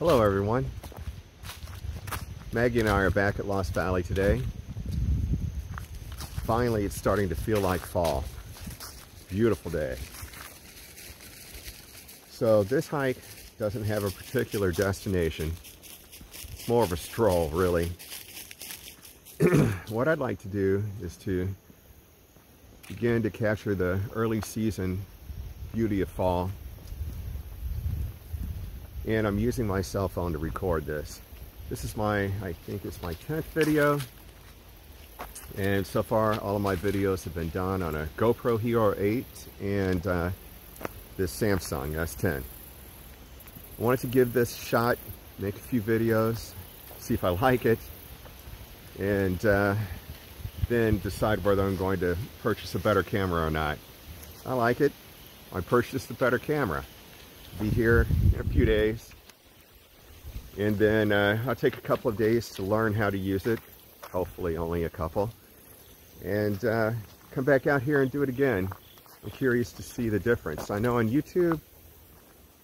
Hello everyone. Maggie and I are back at Lost Valley today. Finally, it's starting to feel like fall. Beautiful day. So this hike doesn't have a particular destination. It's more of a stroll, really. What I'd like to do is to begin to capture the early season beauty of fall. And I'm using my cell phone to record this. This is I think it's my 10th video. And so far, all of my videos have been done on a GoPro Hero 8 and this Samsung S10. I wanted to give this a shot, make a few videos, see if I like it, and then decide whether I'm going to purchase a better camera or not. I like it. I purchased a better camera. Be here in a few days, and then I'll take a couple of days to learn how to use it, hopefully only a couple, and come back out here and do it again. I'm curious to see the difference. I know on YouTube,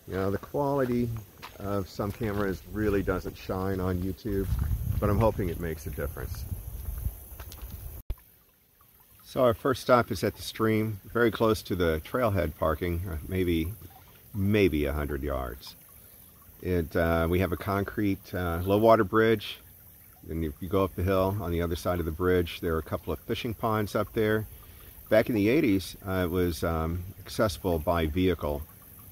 you know, the quality of some cameras really doesn't shine on YouTube, but I'm hoping it makes a difference. So our first stop is at the stream, very close to the trailhead parking, maybe 100 yards. We have a concrete low water bridge, and if you go up the hill on the other side of the bridge, there are a couple of fishing ponds up there. Back in the 80s, it was accessible by vehicle,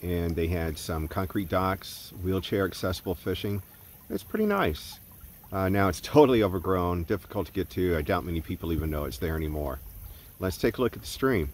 and they had some concrete docks, wheelchair accessible fishing. It's pretty nice. Now it's totally overgrown, difficult to get to. I doubt many people even know it's there anymore. Let's take a look at the stream.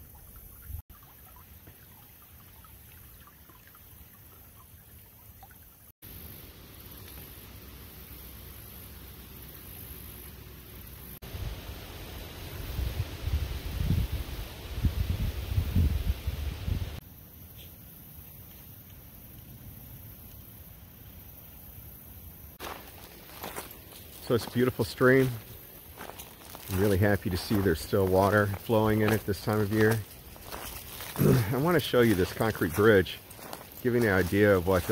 So it's a beautiful stream. I'm really happy to see there's still water flowing in it this time of year. I want to show you this concrete bridge, giving you an idea of what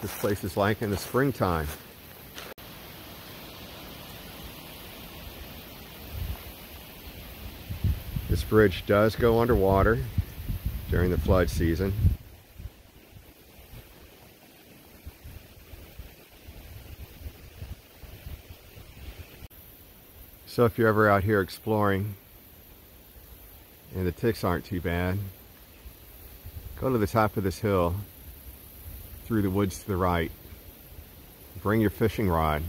this place is like in the springtime. This bridge does go underwater during the flood season. So if you're ever out here exploring and the ticks aren't too bad, go to the top of this hill through the woods to the right. Bring your fishing rod.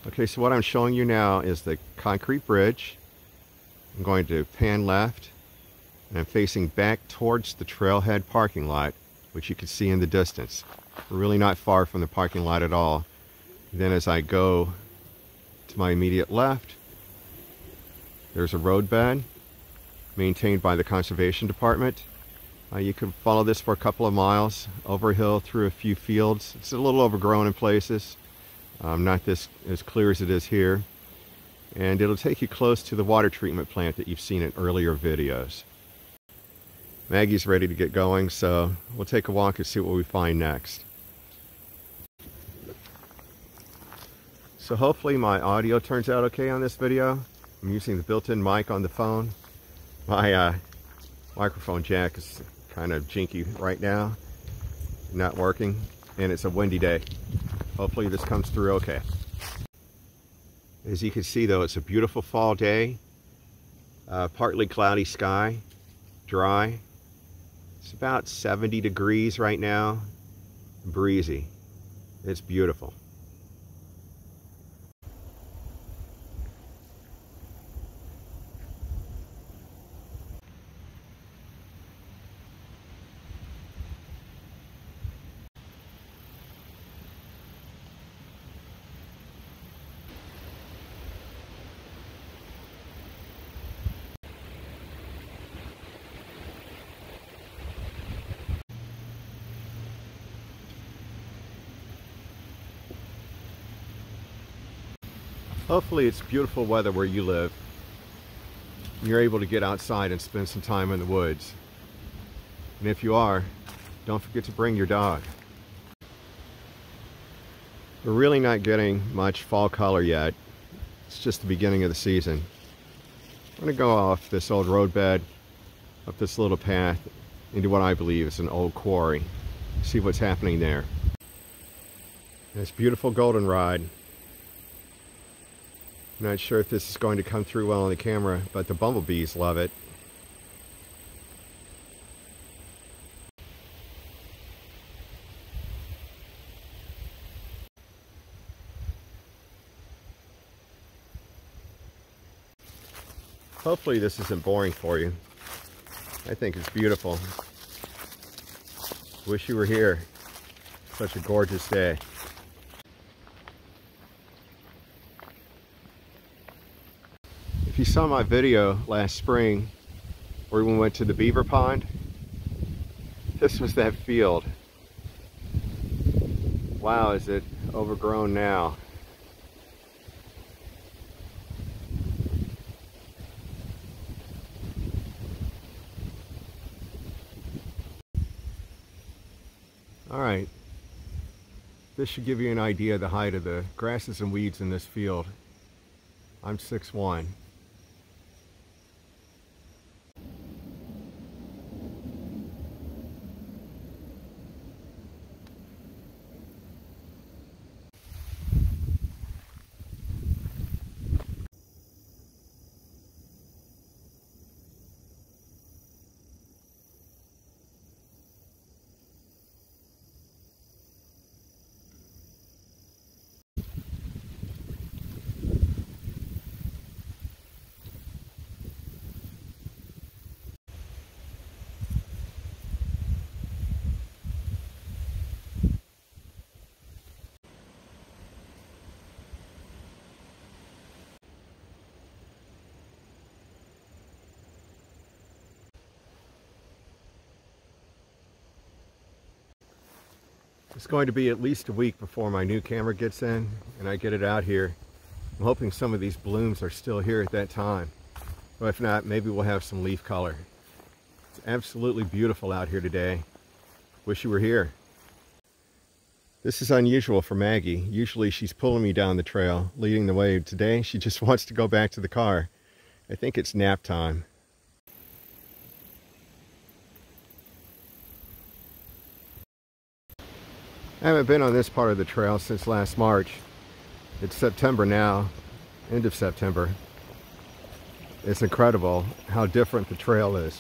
Okay, so what I'm showing you now is the concrete bridge. I'm going to pan left, and I'm facing back towards the trailhead parking lot, which you can see in the distance. We're really not far from the parking lot at all. Then as I go to my immediate left, there's a roadbed maintained by the Conservation Department. You can follow this for a couple of miles, over a hill, through a few fields. It's a little overgrown in places, not this as clear as it is here. And it'll take you close to the water treatment plant that you've seen in earlier videos. Maggie's ready to get going, so we'll take a walk and see what we find next. So hopefully my audio turns out okay on this video. I'm using the built-in mic on the phone. My microphone jack is kind of jinky right now, not working, and it's a windy day. Hopefully this comes through okay. As you can see though, it's a beautiful fall day. Partly cloudy sky, dry. It's about 70 degrees right now, breezy. It's beautiful. Hopefully it's beautiful weather where you live. You're able to get outside and spend some time in the woods. And if you are, don't forget to bring your dog. We're really not getting much fall color yet. It's just the beginning of the season. I'm going to go off this old roadbed, up this little path, into what I believe is an old quarry. See what's happening there. This beautiful goldenrod. I'm not sure if this is going to come through well on the camera, but the bumblebees love it. Hopefully this isn't boring for you. I think it's beautiful. Wish you were here. Such a gorgeous day. If you saw my video last spring where we went to the Beaver Pond, this was that field. Wow, is it overgrown now. Alright, this should give you an idea of the height of the grasses and weeds in this field. I'm 6'1". It's going to be at least a week before my new camera gets in and I get it out here. I'm hoping some of these blooms are still here at that time. But if not, maybe we'll have some leaf color. It's absolutely beautiful out here today. Wish you were here. This is unusual for Maggie. Usually she's pulling me down the trail, leading the way. Today she just wants to go back to the car. I think it's nap time. I haven't been on this part of the trail since last March. It's September now, end of September. It's incredible how different the trail is.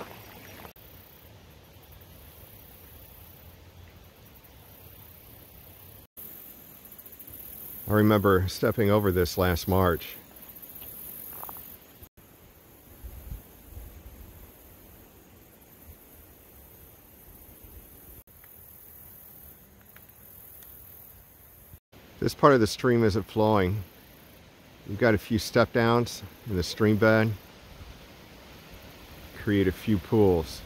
I remember stepping over this last March. This part of the stream isn't flowing. You've got a few step downs in the stream bed. Create a few pools.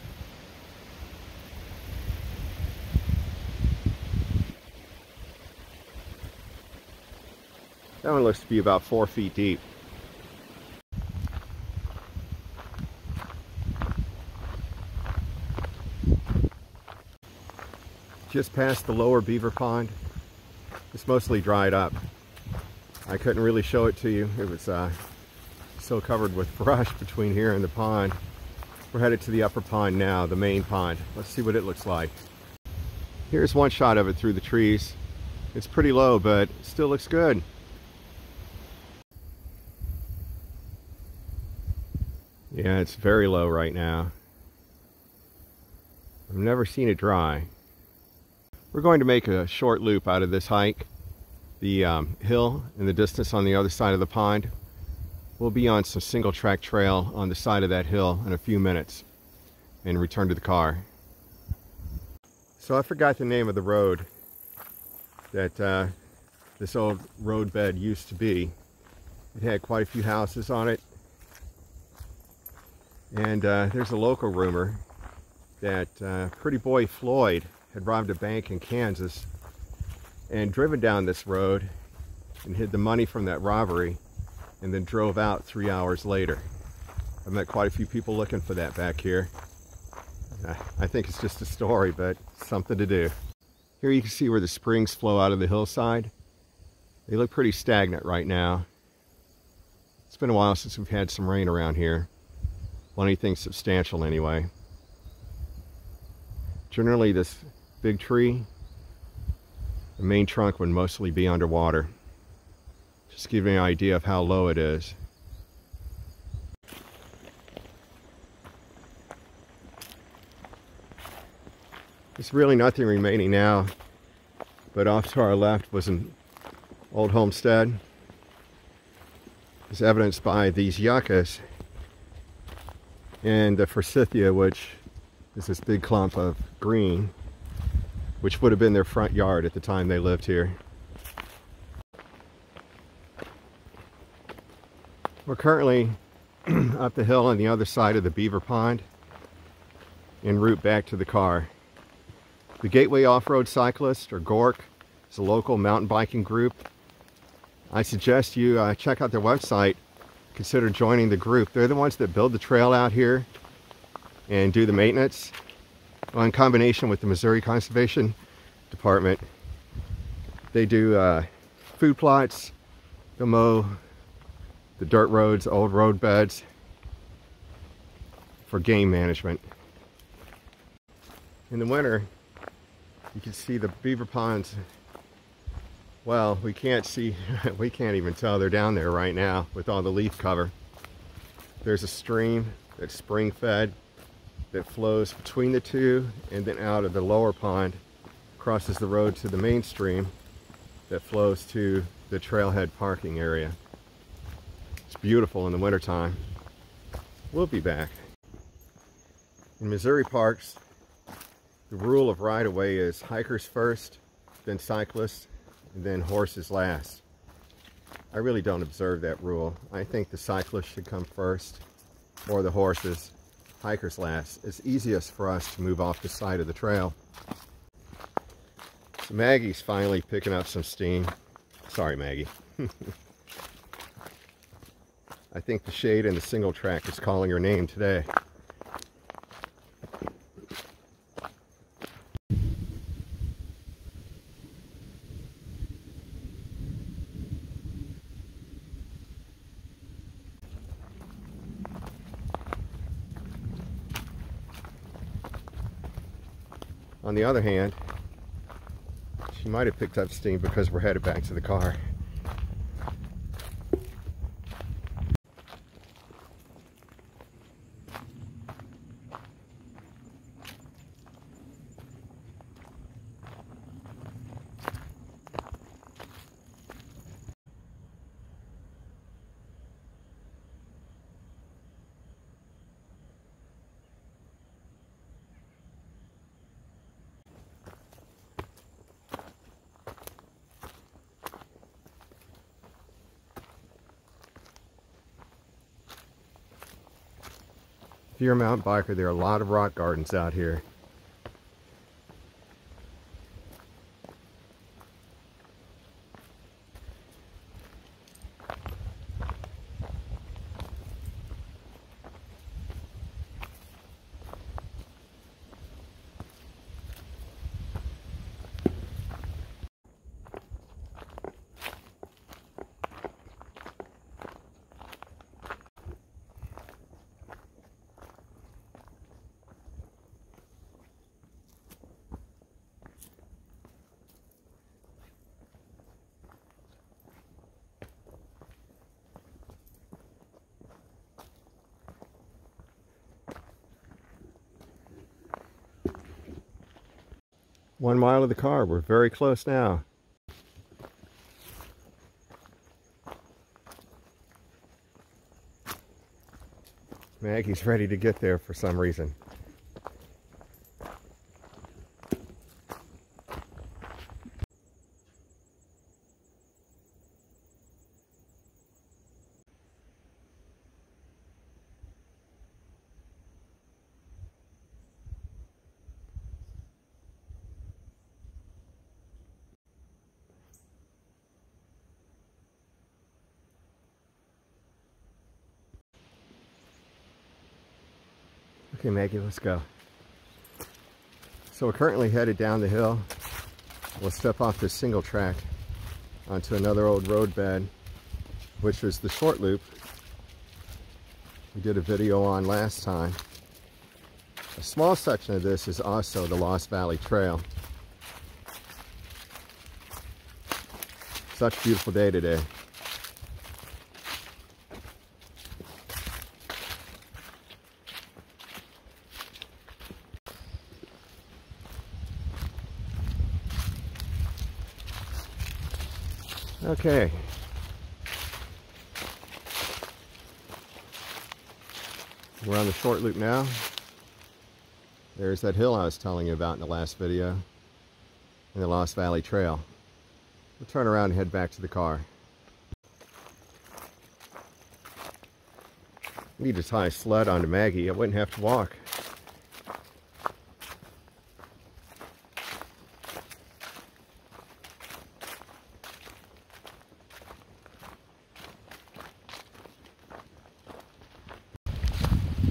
That one looks to be about 4 feet deep. Just past the lower Beaver Pond. It's mostly dried up. I couldn't really show it to you. It was so covered with brush between here and the pond. We're headed to the upper pond now, the main pond. Let's see what it looks like. Here's one shot of it through the trees. It's pretty low, but still looks good. Yeah, it's very low right now. I've never seen it dry. We're going to make a short loop out of this hike. The hill in the distance on the other side of the pond. We'll be on some single track trail on the side of that hill in a few minutes and return to the car. So I forgot the name of the road that this old roadbed used to be. It had quite a few houses on it. And there's a local rumor that pretty boy Floyd had robbed a bank in Kansas and driven down this road and hid the money from that robbery and then drove out 3 hours later. I've met quite a few people looking for that back here. I think it's just a story, but something to do. Here you can see where the springs flow out of the hillside. They look pretty stagnant right now. It's been a while since we've had some rain around here. Well, anything substantial anyway. Generally this big tree, the main trunk would mostly be underwater. Just to give you an idea of how low it is. There's really nothing remaining now, but off to our left was an old homestead. As evidenced by these yuccas and the forsythia, which is this big clump of green, which would have been their front yard at the time they lived here. We're currently up the hill on the other side of the Beaver Pond en route back to the car. The Gateway Off-Road Cyclist, or GORC, is a local mountain biking group. I suggest you check out their website, consider joining the group. They're the ones that build the trail out here and do the maintenance, well, in combination with the Missouri Conservation Department. They do food plots, they'll mow the dirt roads, old road beds for game management. In the winter, you can see the Beaver Ponds. Well, we can't see, we can't even tell they're down there right now with all the leaf cover. There's a stream that's spring fed that flows between the two and then out of the lower pond, crosses the road to the main stream that flows to the trailhead parking area. It's beautiful in the wintertime. We'll be back. In Missouri parks, the rule of right-of-way is hikers first, then cyclists, and then horses last. I really don't observe that rule. I think the cyclists should come first, or the horses, hikers last. It's easiest for us to move off the side of the trail. So Maggie's finally picking up some steam. Sorry, Maggie. I think the shade in the single track is calling her name today. On the other hand, she might have picked up steam because we're headed back to the car. If you're a mountain biker, there are a lot of rock gardens out here. One mile of the car. We're very close now. Maggie's ready to get there for some reason. Okay, Maggie, let's go. So we're currently headed down the hill. We'll step off this single track onto another old road bed, which was the short loop we did a video on last time. A small section of this is also the Lost Valley Trail. Such a beautiful day today. Okay. We're on the short loop now. There's that hill I was telling you about in the last video, and the Lost Valley Trail. We'll turn around and head back to the car. I need to tie a sled onto Maggie. I wouldn't have to walk.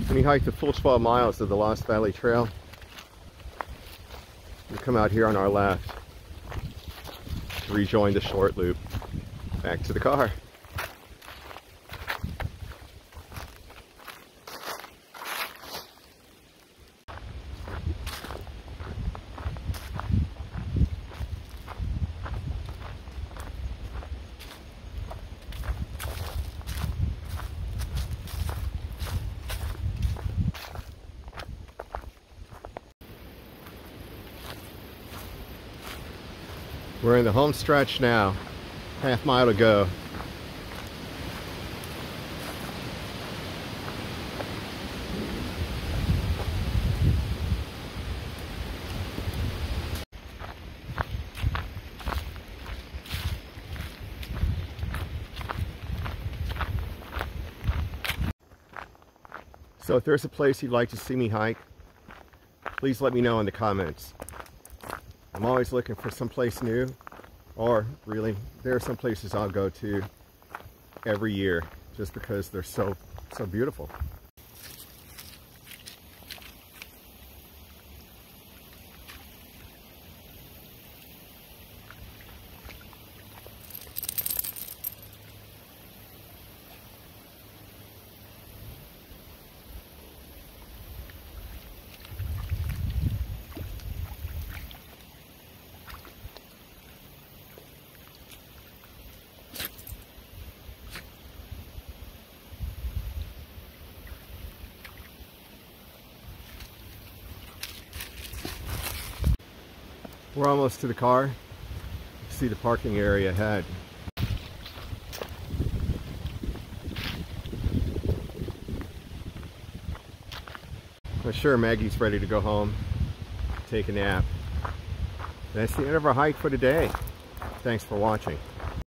When you hike the full 12 miles of the Lost Valley Trail, you come out here on our left to rejoin the short loop back to the car. We're in the home stretch now, half mile to go. So if there's a place you'd like to see me hike, please let me know in the comments. I'm always looking for someplace new, or really, there are some places I'll go to every year just because they're so beautiful. We're almost to the car. See the parking area ahead. I'm sure Maggie's ready to go home, take a nap. That's the end of our hike for today. Thanks for watching.